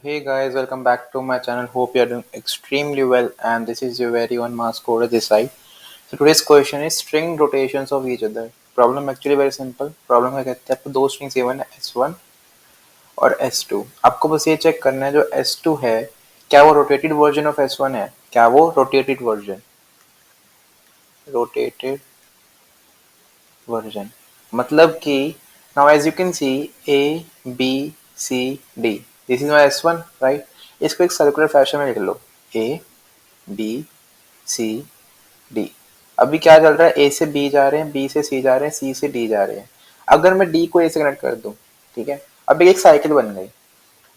Hey guys, welcome back to my channel. Hope you are doing extremely well, and this is your very own mass coder this side. So today's question is string rotations of each other. Problem actually very simple. Problem क्या कहते हैं आपको दो strings given है S1 और S2. आपको बस ये चेक करना है जो S2 है क्या वो rotated version of S1 है, क्या वो rotated version मतलब कि now as you can see A B C D this is my S1 right. इसको एक सर्कुलर फैशन में लिख लो A B C D. अभी क्या चल रहा है A से B जा रहे हैं, B से C जा रहे हैं, C से D जा रहे हैं. अगर मैं D को A से कनेक्ट कर दूं, ठीक है, अभी एक साइकिल बन गई.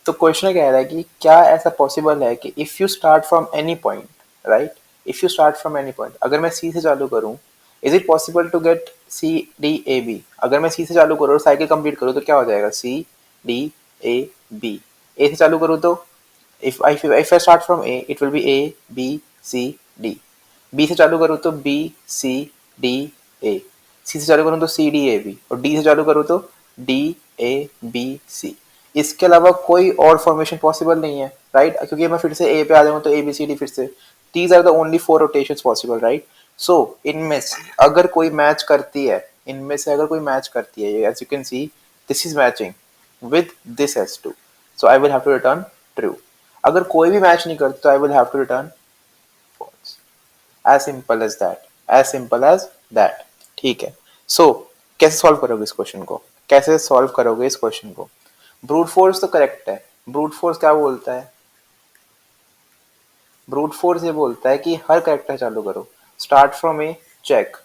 तो क्वेश्चन कह रहा है कि क्या ऐसा पॉसिबल है कि if you start from any point, right, if you start from any point, अगर मैं सी से चालू करूं, is it possible to get C D A B. अगर मैं सी से चालू करूँ और साइकिल कंप्लीट करूँ तो क्या हो जाएगा सी डी ए बी. ए से चालू करूँ तो if I start from A it will be A B C D. B से चालू करूँ तो B C D A. C से चालू करूँ तो C D A B और D से चालू करूँ तो D A B C. इसके अलावा कोई और फॉर्मेशन पॉसिबल नहीं है, राइट, क्योंकि मैं फिर से ए पे आ जाऊँ तो ए बी सी डी फिर से. These are the only four rotations possible, right. So इनमें से अगर कोई मैच करती है, इनमें से अगर कोई मैच करती है, as you can see this is matching with this S two, so I will have to return true. अगर कोई भी मैच नहीं करती तो I will have to return false. As simple as that, as simple as that. ठीक है. सो कैसे solve करोगे इस क्वेश्चन को, कैसे सॉल्व करोगे इस क्वेश्चन को. ब्रूट फोर्स तो करेक्ट है. ब्रूट फोर्स क्या बोलता है, ब्रूट फोर्स ये बोलता है कि हर करेक्टर चालू करो, स्टार्ट फ्रॉम ए, चेक.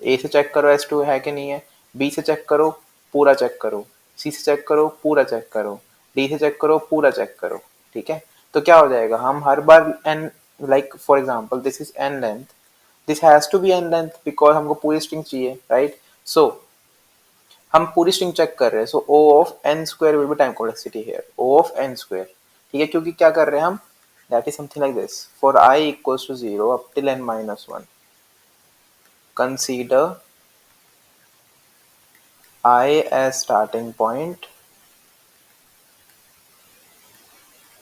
ए से चेक करो एस टू है कि नहीं है, बी से चेक करो, पूरा चेक करो, सी से चेक करो, पूरा चेक करो, डी से चेक करो, पूरा चेक करो. ठीक है. तो क्या हो जाएगा, हम हर बार N, like for example this is N length, this has to be N length because हमको पूरी स्ट्रिंग चाहिए, राइट. सो हम पूरी स्ट्रिंग चेक कर रहे हैं. So O of N square will be time complexity here, O of N square. ठीक है, क्योंकि क्या कर रहे हैं हम, that is something like this, for I equals to 0 up till n minus 1 consider I as starting point,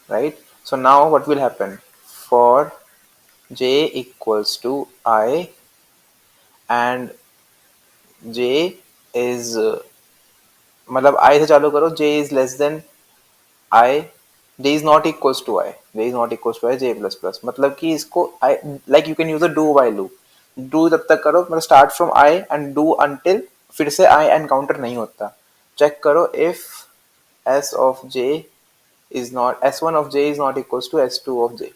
right. So now what will happen, for j equals to I and j is मतलब I से चालू करो, j is less than I, j is not equals to I, j is not equals to I, j plus plus, मतलब कि इसको I, like you can use a do while loop. do तब तक करो मतलब start from I and do until फिर से I encounter नहीं होता. चेक करो if s of j is not, s1 of j is not equals to s2 of j.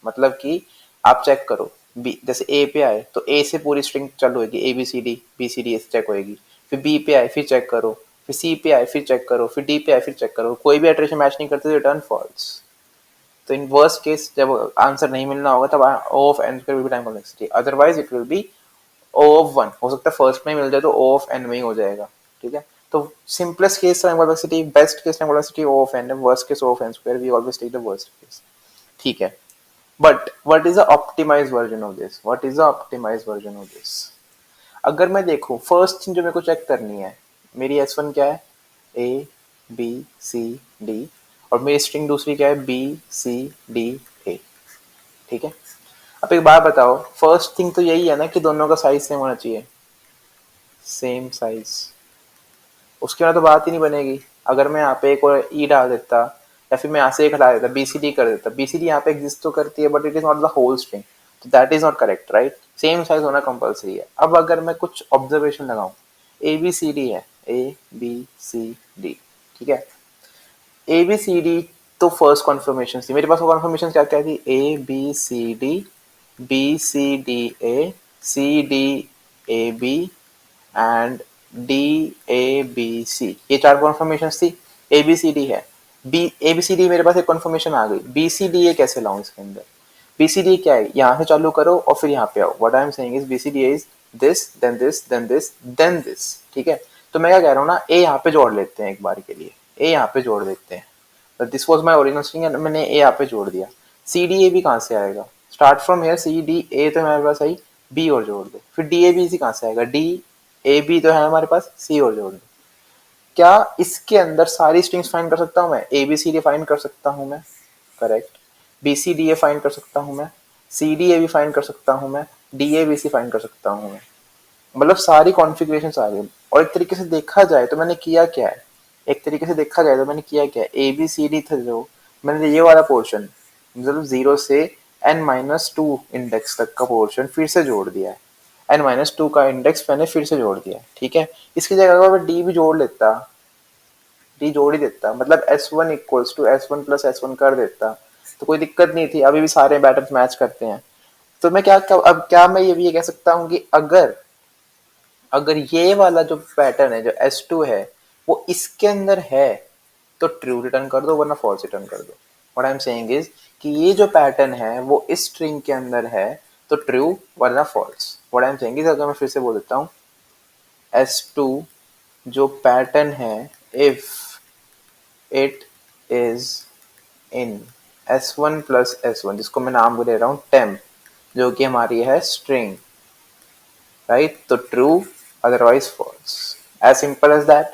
मतलब कि आप चेक करो बी, जैसे ए पे आए तो ए से पूरी स्ट्रिंग चालू होगी, ए बी सी डी से चेक होगी, फिर बी पे आए फिर चेक करो, फिर सी पे आए फिर चेक करो, फिर डी पे आए फिर चेक करो, कोई भी इटरेशन मैच नहीं करते तो रिटर्न फॉल्स. तो इन वर्स्ट केस जब आंसर नहीं मिलना होगा तब O of N square will be time complexity, otherwise it will be O of one. हो सकता है फर्स्ट में मिल जाए तो ओ ऑफ एन में ही हो जाएगा. ठीक है. तो simplest case time complexity, best case time complexity O of N, worst case O of N square, we always take the worst case. ठीक है. But what is the optimized version of this, what is the optimized version of this. अगर मैं देखूं first thing जो मेरे को check करनी है, मेरी S1 क्या है, A B C D, और मेरी स्ट्रिंग दूसरी क्या है, B C D A. ठीक है. अब एक बात बताओ, फर्स्ट थिंग तो यही है ना कि दोनों का साइज सेम होना चाहिए, सेम साइज. उसके बाद तो बात ही नहीं बनेगी. अगर मैं यहाँ पे एक और ई डाल देता या फिर मैं यहाँ से एक हटा देता, बी सी डी कर देता, बी सी डी यहाँ पे एग्जिस्ट तो करती है but it is not the whole string, तो that is not correct, right. Same size होना कंपलसरी है. अब अगर मैं कुछ ऑब्जर्वेशन लगाऊं, ए बी सी डी है, ए बी सी डी, ठीक है. ए बी सी डी तो फर्स्ट कॉन्फर्मेशन थी मेरे पास. वो कॉन्फर्मेशन क्या क्या थी, A B C D, B C D A, C D A B and D A B C. ये चार कॉन्फर्मेशन थी. ए बी सी डी है, B A B C D मेरे पास एक कॉन्फर्मेशन आ गई. बी सी डी ए कैसे लाऊं इसके अंदर, बी सी डी क्या है, यहाँ से चालू करो और फिर यहाँ पे आओ. What I am saying is B C D is this then this then this then this. ठीक है. तो मैं क्या कह रहा हूँ ना, ए यहाँ पे जोड़ लेते हैं एक बार के लिए, ए यहाँ पे जोड़ देते हैं. This was my original string and मैंने ए यहाँ पे जोड़ दिया. सी डी ए भी कहाँ से आएगा, start from here C D A तो हमारे पास आई, बी और जोड़ दे, फिर डी ए बी सी कहाँ से आएगा, डी ए बी तो है हमारे पास, सी और जोड़ दे. क्या इसके अंदर सारी स्ट्रिंग्स फाइंड कर सकता हूँ मैं? A B C D find कर सकता हूँ मैं, correct. B C D A find कर सकता हूँ मैं, सी डी ए भी फाइंड कर सकता हूँ मैं, D A B C find कर सकता हूँ मैं। मतलब सारी कॉन्फ़िगरेशन आ गई। और एक तरीके से देखा जाए तो मैंने किया क्या है, एक तरीके से देखा जाए तो मैंने किया क्या है, ए बी सी डी था जो, मैंने ये वाला पोर्शन मतलब 0 से n-2 इंडेक्स तक का पोर्शन फिर से जोड़ दिया है। n-2 का इंडेक्स मैंने फिर से जोड़ दिया है, ठीक है। इसकी जगह अगर मैं डी भी जोड़ लेता, डी जोड़ ही देता, मतलब s1 equals to s1 plus s1 कर देता, तो कोई दिक्कत नहीं थी, अभी भी सारे पैटर्न मैच करते हैं। तो मैं क्या, अब क्या मैं ये भी ये कह सकता हूँ कि अगर अगर ये वाला जो पैटर्न है जो S2 है वो इसके अंदर है तो ट्रू रिटर्न कर दो, वरना फॉल्स रिटर्न कर दो। What I am saying is कि ये जो पैटर्न है वो इस स्ट्रिंग के अंदर है तो ट्रू वरना false. What I am saying is, अगर मैं फिर से बोल देता हूँ, S2 जो पैटर्न है, if it is in S1 plus S1, जिसको मैं नाम दे रहा हूँ टेम्प, जो कि हमारी है स्ट्रिंग, राइट, तो true otherwise false, as simple as that,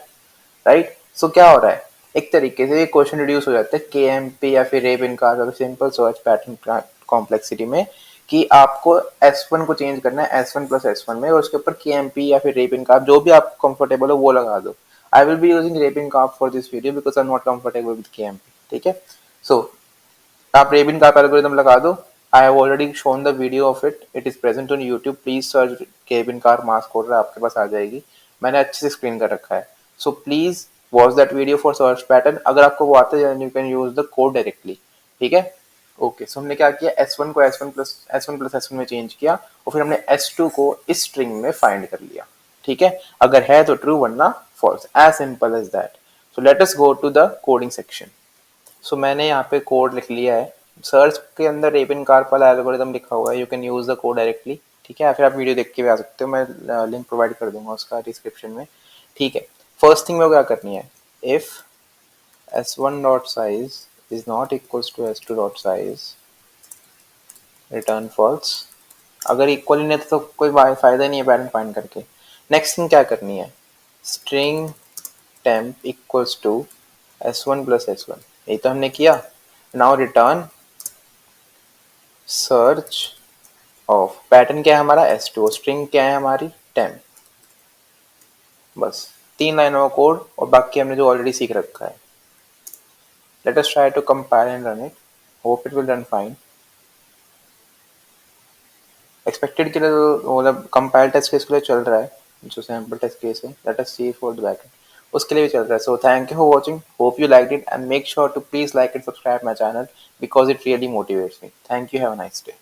right. So क्या हो रहा है, एक तरीके से ये क्वेश्चन रिड्यूस हो जाता है KMP या फिर रेप इनकार सिंपल सर्च पैटर्न कॉम्प्लेक्सिटी में, कि आपको S1 को चेंज करना है S1 प्लस S1 में, और उसके ऊपर KMP या फिर रेप इनकार जो भी आप कंफर्टेबल हो वो लगा दो। I will be using Rabin इनकार for this video because I am not comfortable with KMP, ठीक है। सो आप रेबिन का एल्गोरिथम लगा दो। I have already shown the video of it, it is present on YouTube, please search cabin car mass code, आपके पास आ जाएगी, मैंने अच्छे से एक्सप्लेन कर रखा है। So please watch that video for search pattern, अगर आपको वो आता है you can use the code directly, ठीक है। ओके, सो हमने क्या किया, S1 को S1 प्लस S1 में चेंज किया, और फिर हमने S2 को इस स्ट्रिंग में फाइंड कर लिया, ठीक है। अगर है तो ट्रू वरना false, as simple as that. So let us go to the coding section. So मैंने यहाँ पे कोड लिख लिया है, सर्च के अंदर रेबिन कार्प वाला एल्गोरिथम लिखा हुआ है, you can use the code directly, ठीक है, या फिर आप वीडियो देख के भी आ सकते हो, मैं लिंक प्रोवाइड कर दूंगा उसका डिस्क्रिप्शन में, ठीक है। फर्स्ट थिंग में क्या करनी है, if s1 dot size is not equals to s2 dot size, return false. अगर इक्वल नहीं है तो कोई फायदा नहीं है पैटर्न फाइंड करके। नेक्स्ट थिंग क्या करनी है, string temp equals to S1 plus S1, यही तो हमने किया। Now return search of, pattern क्या है हमारा S2, स्ट्रिंग क्या है हमारी टेम्प, बस 3 लाइनों का कोड, और बाकी हमने जो ऑलरेडी सीख रखा है। Let us try to compile and run it, hope it will run fine. Expected के लिए तो मतलब कंपाइल टेस्ट केस के लिए चल रहा है, जो सैम्पल टेस्ट केस है, let us see for the backend, उसके लिए भी चल रहा है। So thank you for watching, hope you like it, and make sure to please like and subscribe my channel because it really motivates me. Thank you, have a nice day.